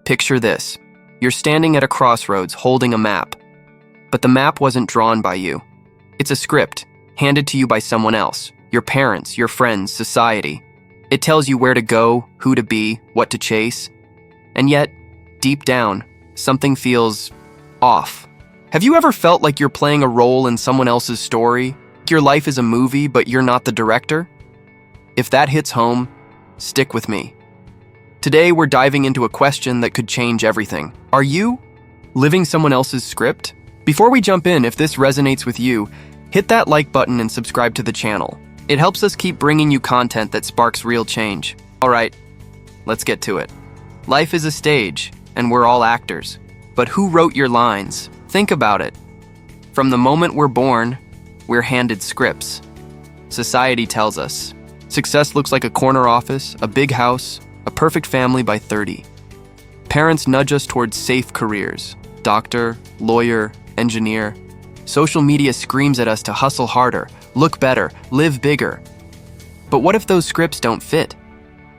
Picture this. You're standing at a crossroads holding a map. But the map wasn't drawn by you. It's a script, handed to you by someone else, your parents, your friends, society. It tells you where to go, who to be, what to chase. And yet, deep down, something feels off. Have you ever felt like you're playing a role in someone else's story? Your life is a movie, but you're not the director? If that hits home, stick with me. Today, we're diving into a question that could change everything. Are you living someone else's script? Before we jump in, if this resonates with you, hit that like button and subscribe to the channel. It helps us keep bringing you content that sparks real change. All right, let's get to it. Life is a stage, and we're all actors. But who wrote your lines? Think about it. From the moment we're born, we're handed scripts. Society tells us success looks like a corner office, a big house, a perfect family by 30. Parents nudge us towards safe careers: doctor, lawyer, engineer. Social media screams at us to hustle harder, look better, live bigger. But what if those scripts don't fit?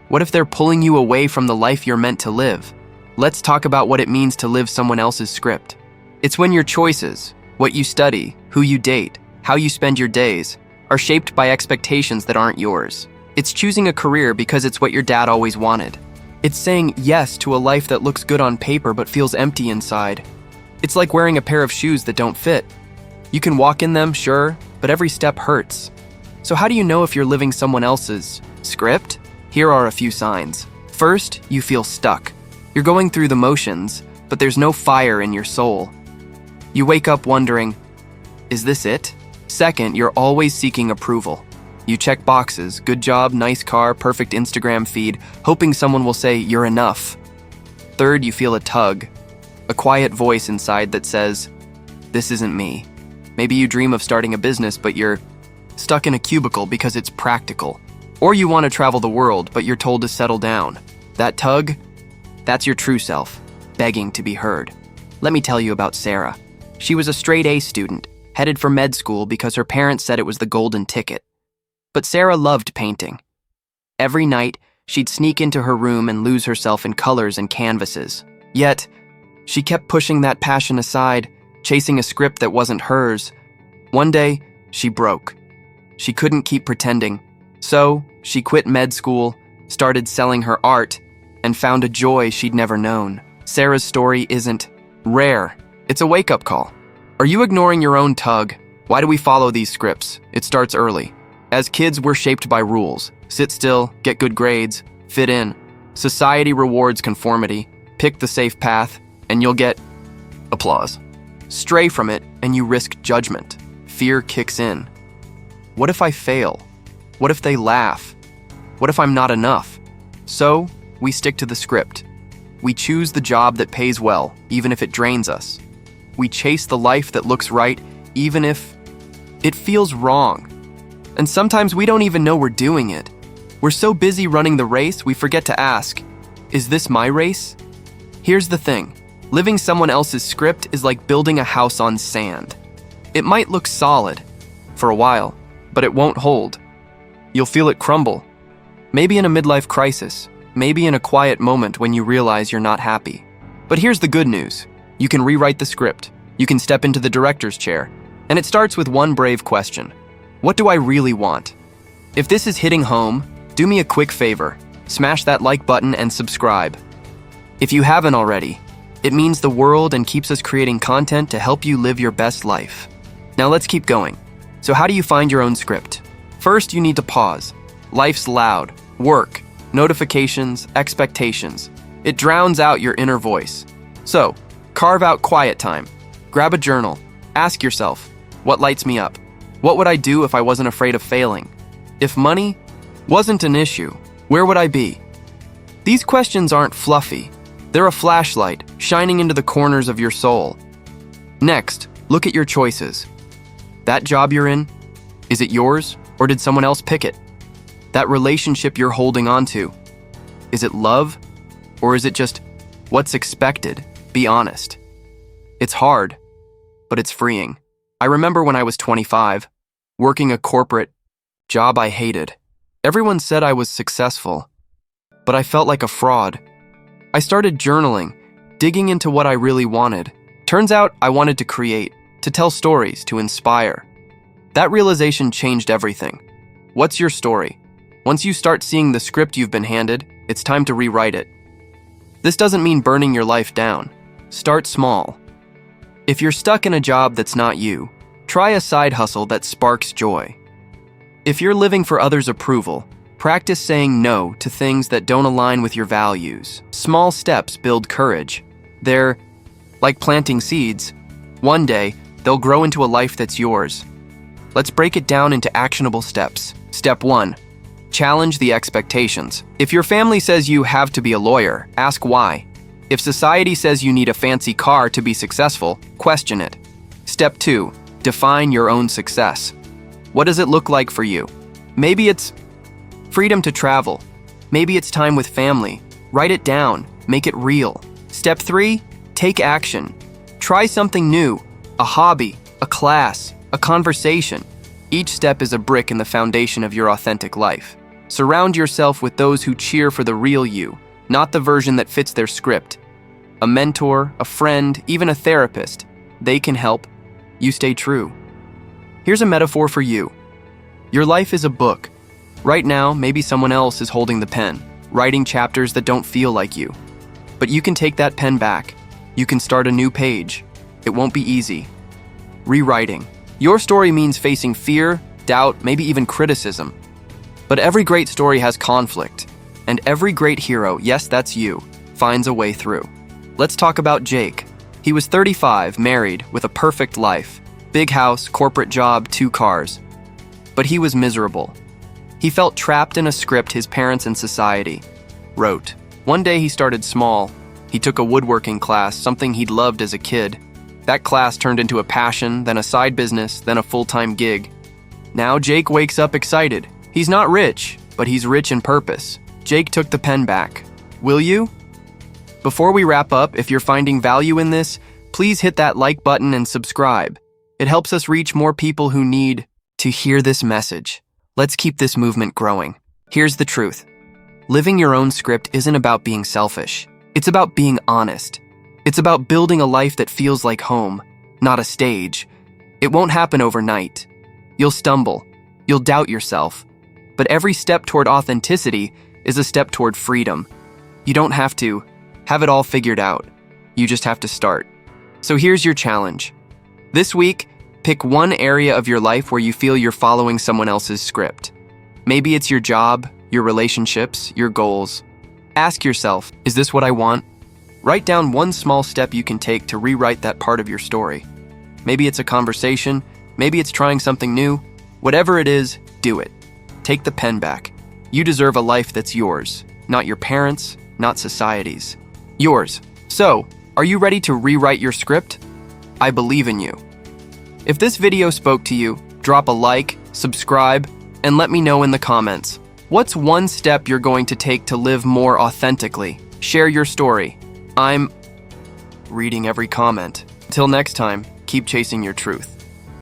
What if they're pulling you away from the life you're meant to live? Let's talk about what it means to live someone else's script. It's when your choices, what you study, who you date, how you spend your days, are shaped by expectations that aren't yours. It's choosing a career because it's what your dad always wanted. It's saying yes to a life that looks good on paper but feels empty inside. It's like wearing a pair of shoes that don't fit. You can walk in them, sure, but every step hurts. So how do you know if you're living someone else's script? Here are a few signs. First, you feel stuck. You're going through the motions, but there's no fire in your soul. You wake up wondering, is this it? Second, you're always seeking approval. You check boxes, good job, nice car, perfect Instagram feed, hoping someone will say you're enough. Third, you feel a tug, a quiet voice inside that says, this isn't me. Maybe you dream of starting a business, but you're stuck in a cubicle because it's practical. Or you want to travel the world, but you're told to settle down. That tug, that's your true self, begging to be heard. Let me tell you about Sarah. She was a straight A student, headed for med school because her parents said it was the golden ticket. But Sarah loved painting. Every night, she'd sneak into her room and lose herself in colors and canvases. Yet, she kept pushing that passion aside, chasing a script that wasn't hers. One day, she broke. She couldn't keep pretending. So, she quit med school, started selling her art, and found a joy she'd never known. Sarah's story isn't rare. It's a wake-up call. Are you ignoring your own tug? Why do we follow these scripts? It starts early. As kids, we're shaped by rules. Sit still, get good grades, fit in. Society rewards conformity. Pick the safe path, and you'll get applause. Stray from it, and you risk judgment. Fear kicks in. What if I fail? What if they laugh? What if I'm not enough? So, we stick to the script. We choose the job that pays well, even if it drains us. We chase the life that looks right, even if it feels wrong. And sometimes we don't even know we're doing it. We're so busy running the race, we forget to ask, is this my race? Here's the thing. Living someone else's script is like building a house on sand. It might look solid for a while, but it won't hold. You'll feel it crumble. Maybe in a midlife crisis, maybe in a quiet moment when you realize you're not happy. But here's the good news. You can rewrite the script. You can step into the director's chair. And it starts with one brave question. What do I really want? If this is hitting home, do me a quick favor. Smash that like button and subscribe. If you haven't already, it means the world and keeps us creating content to help you live your best life. Now let's keep going. So how do you find your own script? First, you need to pause. Life's loud. Work, notifications, expectations. It drowns out your inner voice. So, carve out quiet time. Grab a journal. Ask yourself, what lights me up? What would I do if I wasn't afraid of failing? If money wasn't an issue, where would I be? These questions aren't fluffy. They're a flashlight shining into the corners of your soul. Next, look at your choices. That job you're in, is it yours or did someone else pick it? That relationship you're holding on to, is it love or is it just what's expected? Be honest. It's hard, but it's freeing. I remember when I was 25, working a corporate job I hated. Everyone said I was successful, but I felt like a fraud. I started journaling, digging into what I really wanted. Turns out I wanted to create, to tell stories, to inspire. That realization changed everything. What's your story? Once you start seeing the script you've been handed, it's time to rewrite it. This doesn't mean burning your life down. Start small. If you're stuck in a job that's not you, try a side hustle that sparks joy. If you're living for others' approval, practice saying no to things that don't align with your values. Small steps build courage. They're like planting seeds. One day, they'll grow into a life that's yours. Let's break it down into actionable steps. Step 1. Challenge the expectations. If your family says you have to be a lawyer, ask why. If society says you need a fancy car to be successful, question it. Step 2. Define your own success. What does it look like for you? Maybe it's freedom to travel. Maybe it's time with family. Write it down. Make it real. Step 3. Take action. Try something new. A hobby, a class, a conversation. Each step is a brick in the foundation of your authentic life. Surround yourself with those who cheer for the real you, not the version that fits their script. A mentor, a friend, even a therapist. They can help you stay true. Here's a metaphor for you. Your life is a book. Right now, maybe someone else is holding the pen, writing chapters that don't feel like you. But you can take that pen back. You can start a new page. It won't be easy. Rewriting. Your story means facing fear, doubt, maybe even criticism. But every great story has conflict. And every great hero, yes, that's you, finds a way through. Let's talk about Jake. He was 35, married, with a perfect life. Big house, corporate job, 2 cars. But he was miserable. He felt trapped in a script his parents and society wrote. One day he started small. He took a woodworking class, something he'd loved as a kid. That class turned into a passion, then a side business, then a full-time gig. Now Jake wakes up excited. He's not rich, but he's rich in purpose. Jake took the pen back. Will you? Before we wrap up, if you're finding value in this, please hit that like button and subscribe. It helps us reach more people who need to hear this message. Let's keep this movement growing. Here's the truth. Living your own script isn't about being selfish. It's about being honest. It's about building a life that feels like home, not a stage. It won't happen overnight. You'll stumble. You'll doubt yourself. But every step toward authenticity is a step toward freedom. You don't have to have it all figured out. You just have to start. So here's your challenge. This week, pick one area of your life where you feel you're following someone else's script. Maybe it's your job, your relationships, your goals. Ask yourself, is this what I want? Write down one small step you can take to rewrite that part of your story. Maybe it's a conversation, maybe it's trying something new. Whatever it is, do it. Take the pen back. You deserve a life that's yours, not your parents', not society's. Yours. So, are you ready to rewrite your script? I believe in you. If this video spoke to you, drop a like, subscribe, and let me know in the comments. What's one step you're going to take to live more authentically? Share your story. I'm reading every comment. Until next time, keep chasing your truth.